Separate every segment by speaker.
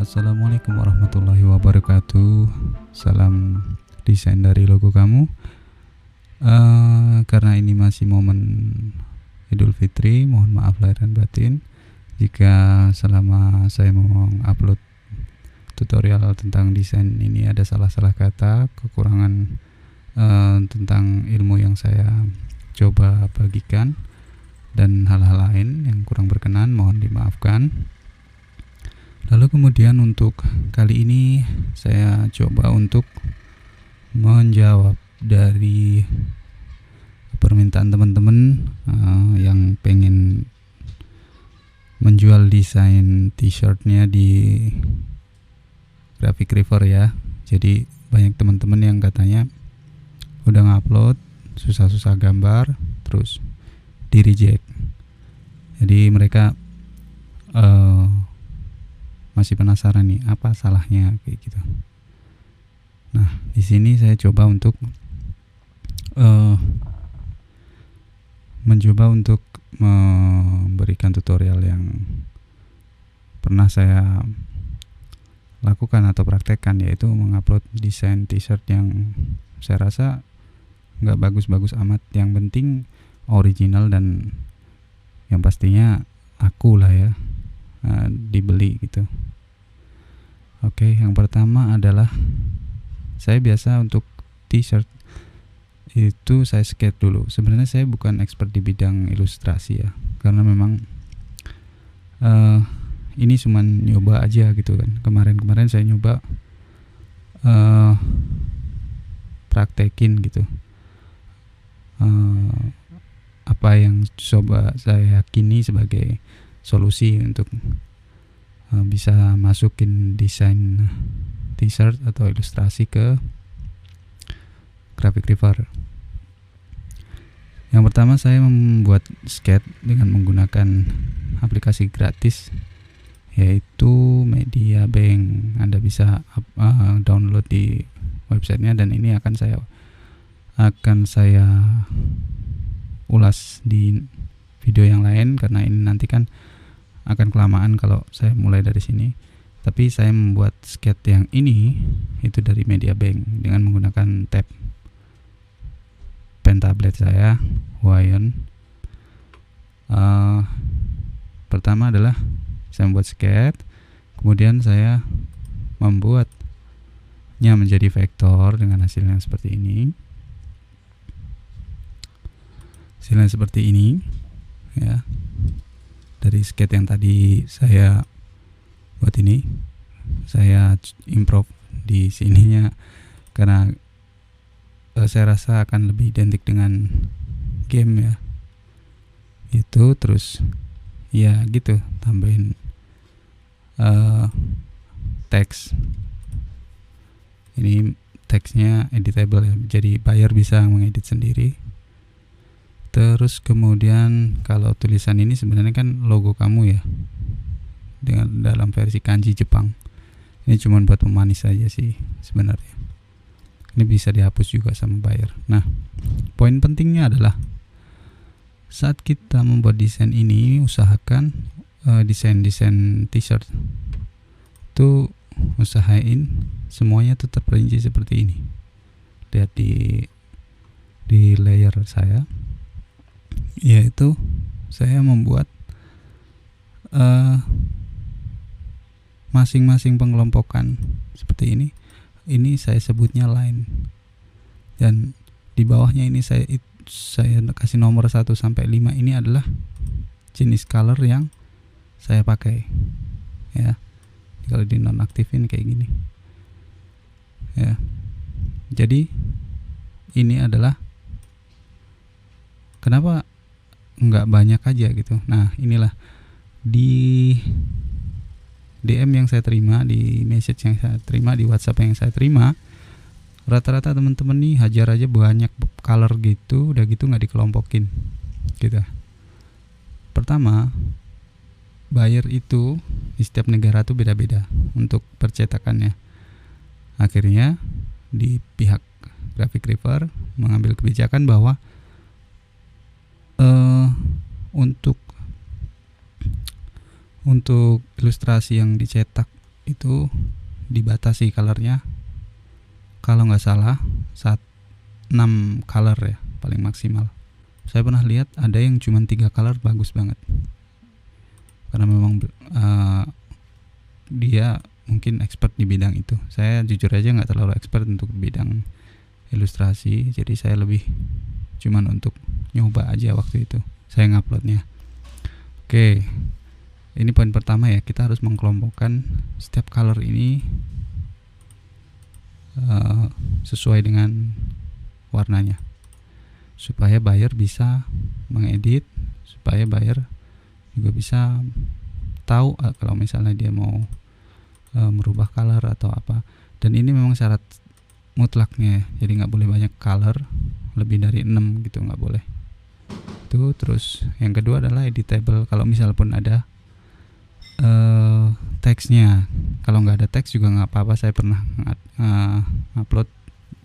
Speaker 1: Assalamualaikum warahmatullahi wabarakatuh. Salam desain dari logo kamu. Karena ini masih momen Idul Fitri, mohon maaf lahir dan batin jika selama saya mau upload tutorial tentang desain ini ada salah-salah kata, kekurangan tentang ilmu yang saya coba bagikan, dan hal-hal lain yang kurang berkenan mohon dimaafkan. Lalu kemudian untuk kali ini saya coba untuk menjawab dari permintaan teman-teman yang pengen menjual desain t-shirtnya di Graphic River ya. Jadi banyak teman-teman yang katanya udah ngupload susah-susah gambar terus di reject. Jadi mereka masih penasaran nih apa salahnya kayak gitu. Nah, di sini saya coba untuk memberikan tutorial yang pernah saya lakukan atau praktekkan, yaitu mengupload desain t-shirt yang saya rasa nggak bagus-bagus amat. Yang penting original dan yang pastinya aku lah ya, dibeli gitu. Oke, yang pertama adalah saya biasa untuk t-shirt itu saya sketch dulu. Sebenarnya saya bukan expert di bidang ilustrasi ya, karena memang ini cuman nyoba aja gitu kan. Kemarin saya nyoba praktekin gitu apa yang coba saya yakini sebagai solusi untuk bisa masukin desain t-shirt atau ilustrasi ke Graphic River. Yang pertama saya membuat sketch dengan menggunakan aplikasi gratis yaitu Media Bank. Anda bisa download di websitenya, dan ini akan saya ulas di video yang lain karena ini nanti kan akan kelamaan kalau saya mulai dari sini. Tapi saya membuat sketch yang ini itu dari Media Bank dengan menggunakan tab pen tablet saya Wayne. Pertama adalah saya membuat sketch, kemudian saya membuatnya menjadi vektor dengan hasil yang seperti ini. Hasilnya seperti ini ya. Dari sketch yang tadi saya buat ini, saya improve di sininya karena saya rasa akan lebih identik dengan game ya. Itu terus ya gitu, tambahin teks. Ini teksnya editable ya, jadi buyer bisa mengedit sendiri. Terus kemudian kalau tulisan ini sebenarnya kan logo kamu ya, dengan dalam versi kanji Jepang. Ini cuma buat pemanis saja sih sebenarnya. Ini bisa dihapus juga sama buyer. Nah, poin pentingnya adalah saat kita membuat desain ini, usahakan desain t-shirt itu usahain semuanya tuh terperinci seperti ini. Lihat di layer saya, yaitu saya membuat masing-masing pengelompokan seperti ini. Ini saya sebutnya line, dan di bawahnya ini saya kasih nomor 1 sampai 5. Ini adalah jenis color yang saya pakai ya. Kalau di nonaktifin kayak gini ya. Jadi ini adalah kenapa nggak banyak aja gitu. Nah, inilah di DM yang saya terima, di message yang saya terima, di WhatsApp yang saya terima, rata-rata teman-teman nih hajar aja banyak color gitu, udah gitu nggak dikelompokin gitu. Pertama, buyer itu di setiap negara tuh beda-beda untuk percetakannya. Akhirnya di pihak Graphic River mengambil kebijakan bahwa untuk ilustrasi yang dicetak itu dibatasi colornya, kalau nggak salah 6 color ya paling maksimal. Saya pernah lihat ada yang cuma 3 color bagus banget, karena memang dia mungkin expert di bidang itu. Saya jujur aja nggak terlalu expert untuk bidang ilustrasi, jadi saya lebih cuman untuk nyoba aja waktu itu saya nguploadnya. Oke, ini poin pertama ya, kita harus mengkelompokkan setiap color ini sesuai dengan warnanya, supaya buyer bisa mengedit, supaya buyer juga bisa tahu kalau misalnya dia mau merubah color atau apa. Dan ini memang syarat mutlaknya, jadi nggak boleh banyak color, lebih dari 6 gitu nggak boleh. Itu terus yang kedua adalah editable. Kalau misal pun ada teksnya, kalau nggak ada teks juga nggak apa-apa. Saya pernah upload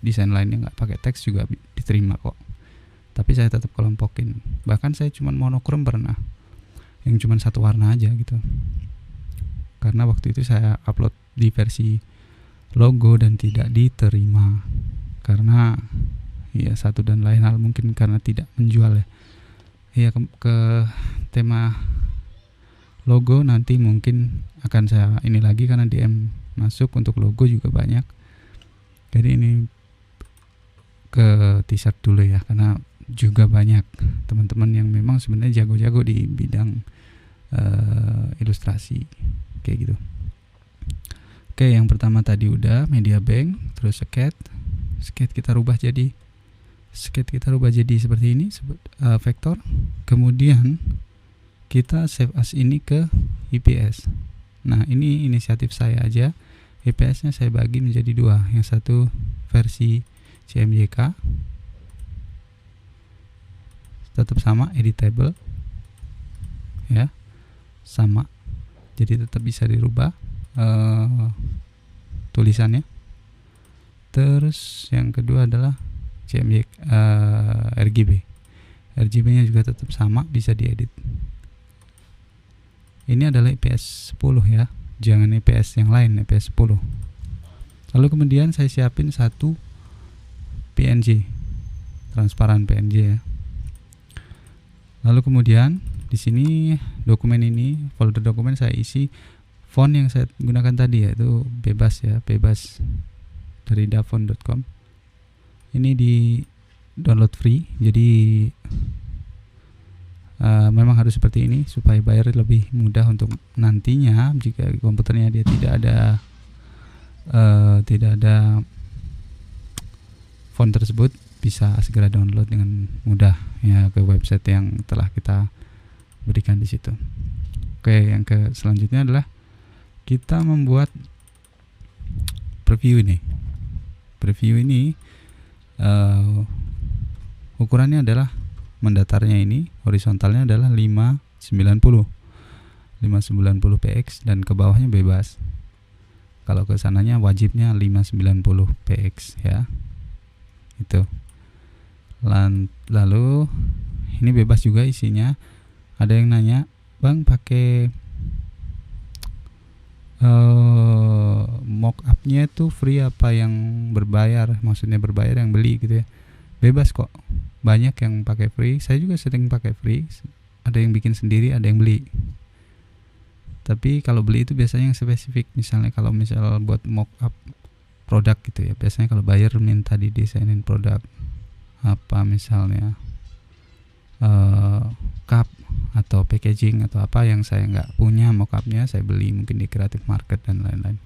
Speaker 1: desain lainnya nggak pakai teks juga diterima kok, tapi saya tetap kelompokin. Bahkan saya cuma monokrom pernah, yang cuma satu warna aja gitu, karena waktu itu saya upload di versi logo dan tidak diterima karena ya satu dan lain hal, mungkin karena tidak menjual ya. Ya ke tema logo nanti mungkin akan saya ini lagi, karena DM masuk untuk logo juga banyak. Jadi ini ke t-shirt dulu ya, karena juga banyak teman-teman yang memang sebenarnya jago-jago di bidang ilustrasi kayak gitu. Oke, yang pertama tadi udah media bank, terus sketch kita rubah jadi seperti ini, vektor. Kemudian kita save as ini ke IPS. Nah, ini inisiatif saya aja. IPS-nya saya bagi menjadi 2. Yang satu versi CMYK, tetap sama, editable ya, sama, jadi tetap bisa dirubah tulisannya. Terus yang kedua adalah CMYK, RGB-nya juga tetap sama, bisa diedit. Ini adalah IPS 10 ya, jangan IPS yang lain, IPS 10. Lalu kemudian saya siapin satu PNG, transparan PNG ya. Lalu kemudian di sini dokumen ini, folder dokumen saya isi font yang saya gunakan tadi, yaitu bebas ya, bebas dari dafont.com. Ini di download free, jadi memang harus seperti ini supaya buyer lebih mudah untuk nantinya jika komputernya dia tidak ada font tersebut, bisa segera download dengan mudah ya ke website yang telah kita berikan di situ. Oke, yang selanjutnya adalah kita membuat preview ini. Preview ini ukurannya adalah mendatarnya ini, horizontalnya adalah 590 px dan ke bawahnya bebas. Kalau ke sananya wajibnya 590 px ya. Itu. Lalu ini bebas juga isinya. Ada yang nanya, "Bang, pakai mock-up-nya itu free apa yang berbayar?" Maksudnya berbayar yang beli gitu ya. Bebas kok. Banyak yang pakai free. Saya juga sering pakai free. Ada yang bikin sendiri, ada yang beli. Tapi kalau beli itu biasanya yang spesifik. Misalnya kalau buat mock-up produk gitu ya. Biasanya kalau buyer minta didesainin produk apa, misalnya cup atau packaging atau apa yang saya nggak punya mock-up-nya, saya beli mungkin di Creative Market dan lain-lain.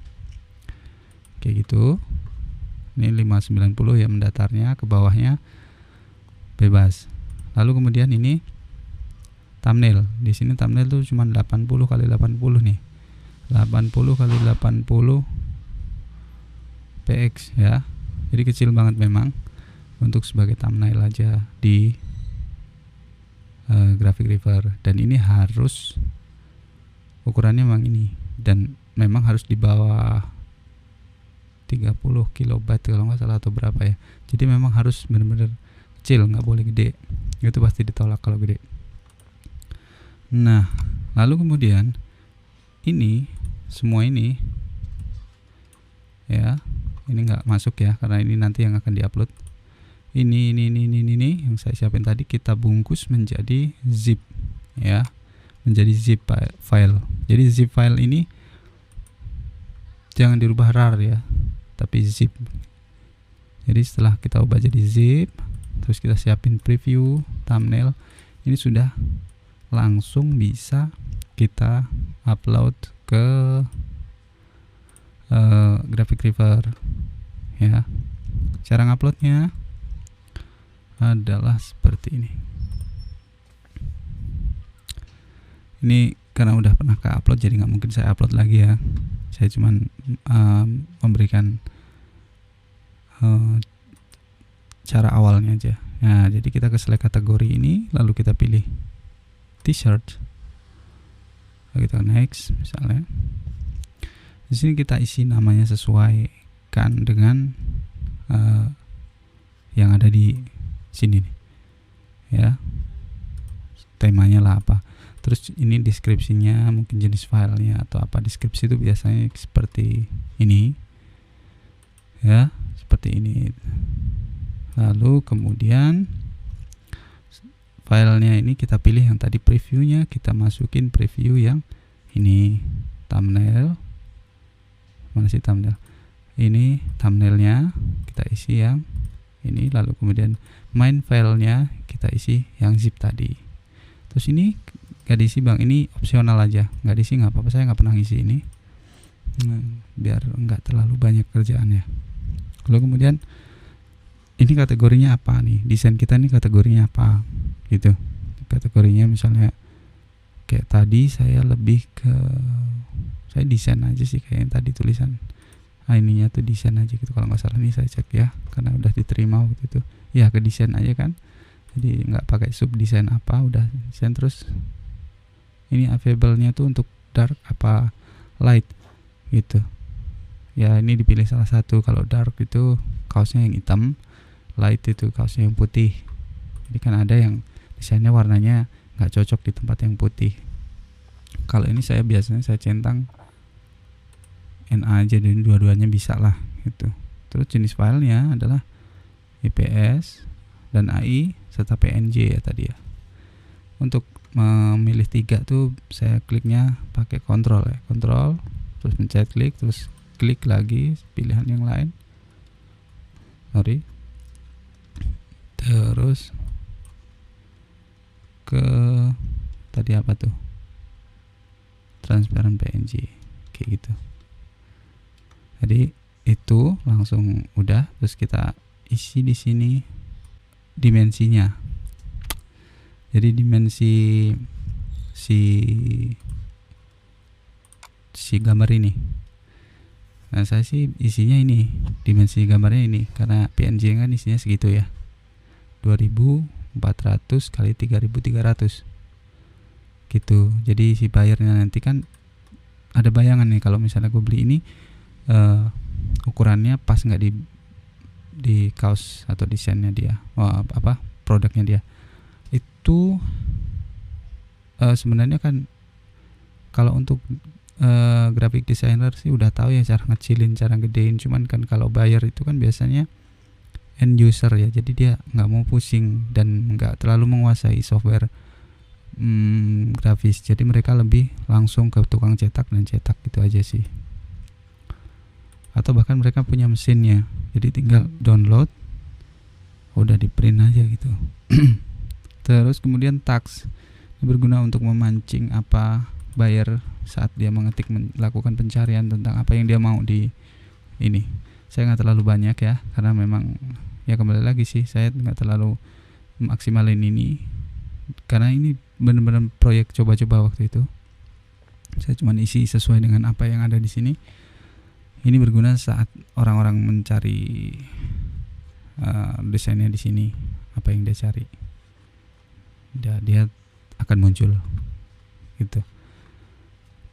Speaker 1: Kayak gitu. Ini 590 ya mendatarnya, ke bawahnya bebas. Lalu kemudian ini thumbnail. Di sini thumbnail tuh cuma 80 kali 80 nih. 80 kali 80 px ya. Jadi kecil banget memang untuk sebagai thumbnail aja di Graphic Reader, dan ini harus ukurannya memang ini, dan memang harus di bawah 30 kilobyte kalau nggak salah atau berapa ya. Jadi memang harus benar-benar kecil, nggak boleh gede. Itu pasti ditolak kalau gede. Nah, lalu kemudian ini semua ini ya. Ini nggak masuk ya karena ini nanti yang akan diupload. Ini yang saya siapin tadi kita bungkus menjadi zip ya, menjadi zip file. Jadi zip file ini jangan dirubah rar ya, tapi zip. Jadi setelah kita ubah jadi zip, terus kita siapin preview, thumbnail, ini sudah langsung bisa kita upload ke Graphic River ya. Cara nguploadnya adalah seperti ini. Ini karena udah pernah ke upload jadi nggak mungkin saya upload lagi ya. Saya cuman memberikan cara awalnya aja. Nah, jadi kita ke select kategori ini, lalu kita pilih t-shirt. Lalu kita next misalnya. Di sini kita isi namanya sesuaikan dengan yang ada di sini nih. Ya. Temanya lah apa. Terus ini deskripsinya, mungkin jenis filenya atau apa. Deskripsi itu biasanya seperti ini. Ya, seperti ini. Lalu kemudian filenya ini kita pilih yang tadi previewnya, kita masukin preview yang ini, thumbnail. Mana sih thumbnail? Ini thumbnailnya kita isi yang ini, lalu kemudian main filenya kita isi yang zip tadi. Terus ini gak diisi bang, ini opsional aja, nggak diisi nggak apa-apa, saya nggak pernah ngisi ini, biar nggak terlalu banyak kerjaan ya. Lalu kemudian ini kategorinya apa nih, desain kita ini kategorinya apa gitu. Kategorinya misalnya kayak tadi saya lebih ke, saya desain aja sih kayak yang tadi tulisan ininya tuh desain aja gitu, kalau nggak salah. Ini saya cek ya karena udah diterima waktu itu ya, ke desain aja kan, jadi nggak pakai sub desain apa, udah desain. Terus ini available-nya tuh untuk dark apa light gitu ya, ini dipilih salah satu. Kalau dark itu kaosnya yang hitam, light itu kaosnya yang putih. Jadi kan ada yang desainnya warnanya nggak cocok di tempat yang putih. Kalau ini saya biasanya saya centang NA aja, dan dua-duanya bisa lah gitu. Terus jenis filenya adalah IPS dan AI serta PNG ya tadi ya. Untuk memilih 3 tuh saya kliknya pakai kontrol ya, kontrol terus mencet klik, terus klik lagi pilihan yang lain, terus ke tadi apa tuh, transparent PNG kayak gitu. Jadi itu langsung udah. Terus kita isi di sini dimensinya. Jadi dimensi si gambar ini. Nah, saya sih isinya ini, dimensi gambarnya ini karena PNG kan isinya segitu ya. 2400 kali 3300. Gitu. Jadi si bayarnya nanti kan ada bayangan nih, kalau misalnya gue beli ini ukurannya pas nggak di kaos atau desainnya dia, produknya dia itu sebenarnya kan kalau untuk graphic designer sih udah tahu ya cara ngecilin, cara gedein. Cuman kan kalau buyer itu kan biasanya end user ya, jadi dia nggak mau pusing dan nggak terlalu menguasai software grafis. Jadi mereka lebih langsung ke tukang cetak dan cetak gitu aja sih. Atau bahkan mereka punya mesinnya, jadi tinggal download, udah di print aja gitu. Terus kemudian tags berguna untuk memancing apa buyer saat dia melakukan pencarian tentang apa yang dia mau di ini. Saya nggak terlalu banyak ya, karena memang ya kembali lagi sih saya nggak terlalu maksimalin ini karena ini benar-benar proyek coba-coba waktu itu. Saya cuma isi sesuai dengan apa yang ada di sini. Ini berguna saat orang-orang mencari desainnya di sini, apa yang dia cari, dia akan muncul gitu.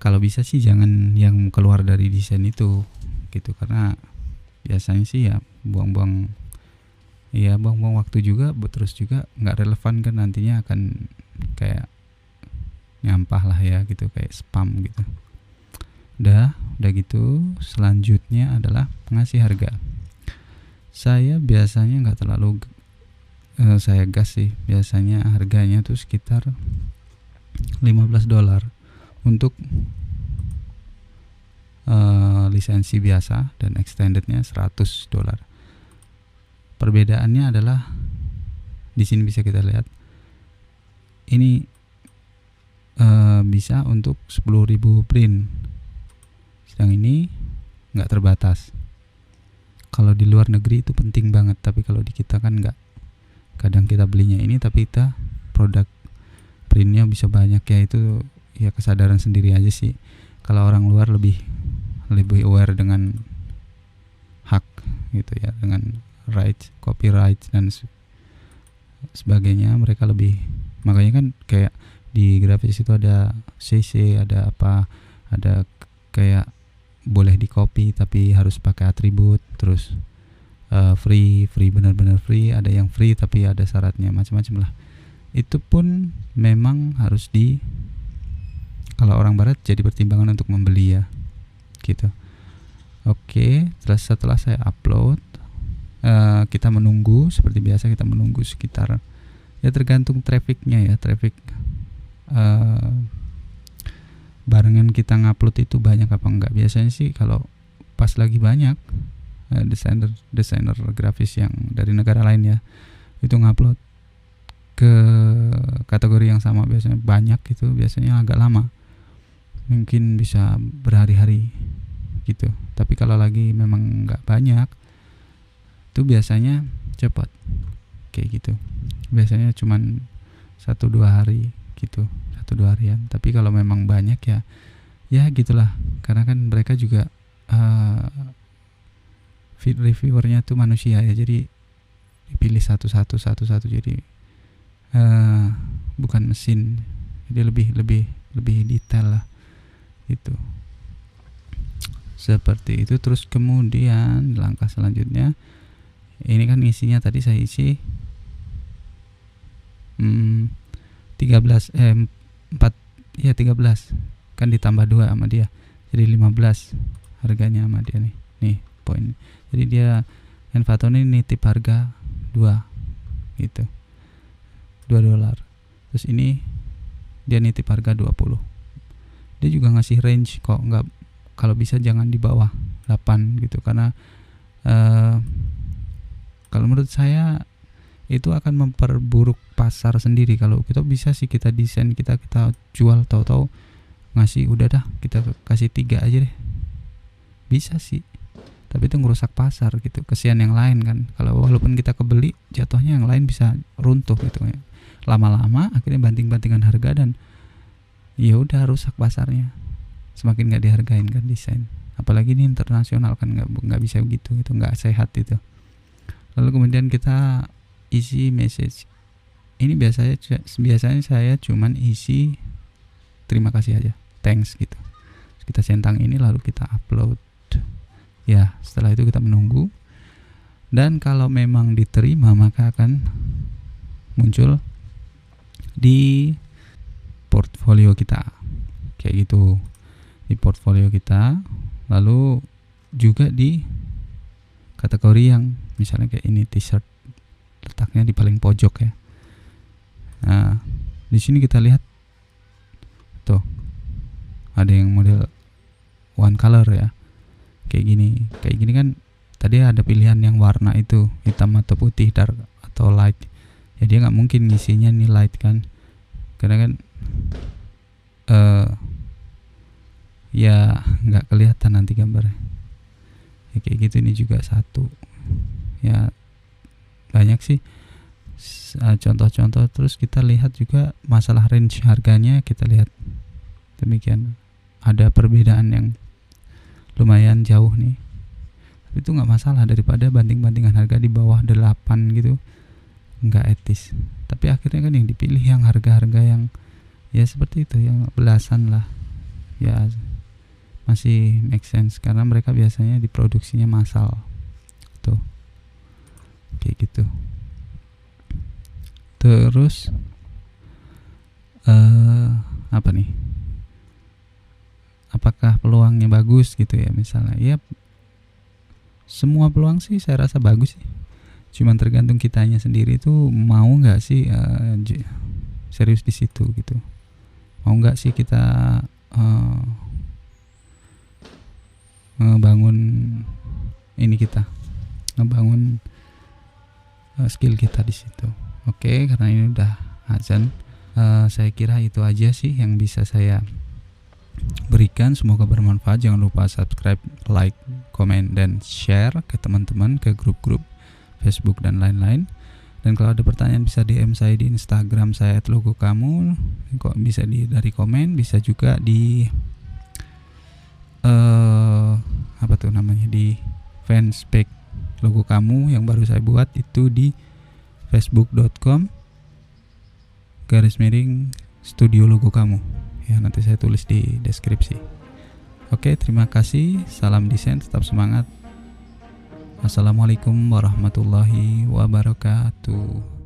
Speaker 1: Kalau bisa sih jangan yang keluar dari desain itu gitu, karena biasanya sih ya buang-buang waktu juga, terus juga nggak relevan kan, nantinya akan kayak nyampah lah ya gitu, kayak spam gitu. Udah Udah gitu selanjutnya adalah pengasih harga. Saya biasanya nggak terlalu saya gas sih, biasanya harganya tuh sekitar $15 untuk lisensi biasa, dan extendednya $100. Perbedaannya adalah di sini bisa kita lihat ini bisa untuk 10.000 print, sedang ini nggak terbatas. Kalau di luar negeri itu penting banget, tapi kalau di kita kan nggak. Kadang kita belinya ini tapi kita produk printnya bisa banyak, ya itu ya kesadaran sendiri aja sih. Kalau orang luar lebih aware dengan hak gitu ya, dengan rights, copyright dan sebagainya, mereka lebih. Makanya kan kayak di grafis itu ada CC, ada apa, ada kayak boleh di copy tapi harus pakai atribut, terus free benar-benar free, ada yang free tapi ada syaratnya, macam-macam lah. Itu pun memang harus kalau orang barat jadi pertimbangan untuk membeli ya gitu. Oke, setelah saya upload, kita menunggu seperti biasa, kita menunggu sekitar, ya tergantung trafficnya ya, traffic barengan kita ngupload itu banyak apa enggak. Biasanya sih kalau pas lagi banyak desainer grafis yang dari negara lain ya, itu ngupload ke kategori yang sama biasanya banyak gitu, biasanya agak lama, mungkin bisa berhari-hari gitu. Tapi kalau lagi memang nggak banyak itu biasanya cepat kayak gitu, biasanya cuman 1-2 hari gitu, 1-2 harian. Tapi kalau memang banyak ya gitulah, karena kan mereka juga feed reviewernya tuh manusia ya, jadi dipilih satu-satu, jadi bukan mesin, jadi lebih detail lah itu, seperti itu. Terus kemudian langkah selanjutnya, ini kan isinya tadi saya isi 13 kan ditambah 2 sama dia, jadi 15 harganya sama dia nih poin. Jadi dia Envato ini nitip harga 2 gitu, $2. Terus ini dia nitip harga 20. Dia juga ngasih range kok, nggak, kalau bisa jangan di bawah 8 gitu, karena kalau menurut saya itu akan memperburuk pasar sendiri. Kalau kita bisa sih kita desain, kita jual, tahu-tahu ngasih udah dah kita kasih 3 aja deh, bisa sih, tapi itu ngerusak pasar gitu, kesian yang lain kan. Kalau walaupun kita kebeli, jatuhnya yang lain bisa runtuh gitu ya. Lama-lama akhirnya banting-bantingan harga dan ya udah rusak pasarnya, semakin nggak dihargain kan desain. Apalagi ini internasional kan, nggak bisa begitu, itu nggak sehat itu. Lalu kemudian kita isi message. Ini biasanya saya cuman isi terima kasih aja, thanks gitu. Terus kita centang ini lalu kita upload. Ya, setelah itu kita menunggu. Dan kalau memang diterima maka akan muncul di portfolio kita. Kayak gitu. Di portfolio kita. Lalu juga di kategori yang misalnya kayak ini t-shirt, letaknya di paling pojok ya. Nah, di sini kita lihat tuh ada yang model one color ya, kayak gini kan. Tadi ada pilihan yang warna itu hitam atau putih, dark atau light. Ya dia nggak mungkin ngisinya nih light kan, karena kan ya nggak kelihatan nanti gambarnya ya, kayak gitu. Ini juga satu ya, banyak sih contoh-contoh. Terus kita lihat juga masalah range harganya, kita lihat demikian, ada perbedaan yang lumayan jauh nih, tapi itu nggak masalah, daripada banting-bantingan harga di bawah 8 gitu, nggak etis. Tapi akhirnya kan yang dipilih yang harga-harga yang ya seperti itu, yang belasan lah ya, masih make sense karena mereka biasanya diproduksinya massal tuh, kayak gitu. Terus apa nih, apakah peluangnya bagus gitu ya misalnya. Ya semua peluang sih saya rasa bagus sih, cuman tergantung kitanya sendiri tuh mau nggak sih serius di situ gitu, mau nggak sih kita ngebangun ini kita, ngebangun skill kita di situ. Oke, karena ini udah azan, saya kira itu aja sih yang bisa saya berikan. Semoga bermanfaat. Jangan lupa subscribe, like, komen, dan share ke teman-teman, ke grup-grup Facebook dan lain-lain. Dan kalau ada pertanyaan bisa DM saya di Instagram saya @logokamu. Kok bisa dari komen, bisa juga di apa tuh namanya, di fanspage Logo Kamu yang baru saya buat itu di facebook.com/studio Logo Kamu. Ya, nanti saya tulis di deskripsi. Oke, terima kasih. Salam desain, tetap semangat. Assalamualaikum warahmatullahi wabarakatuh.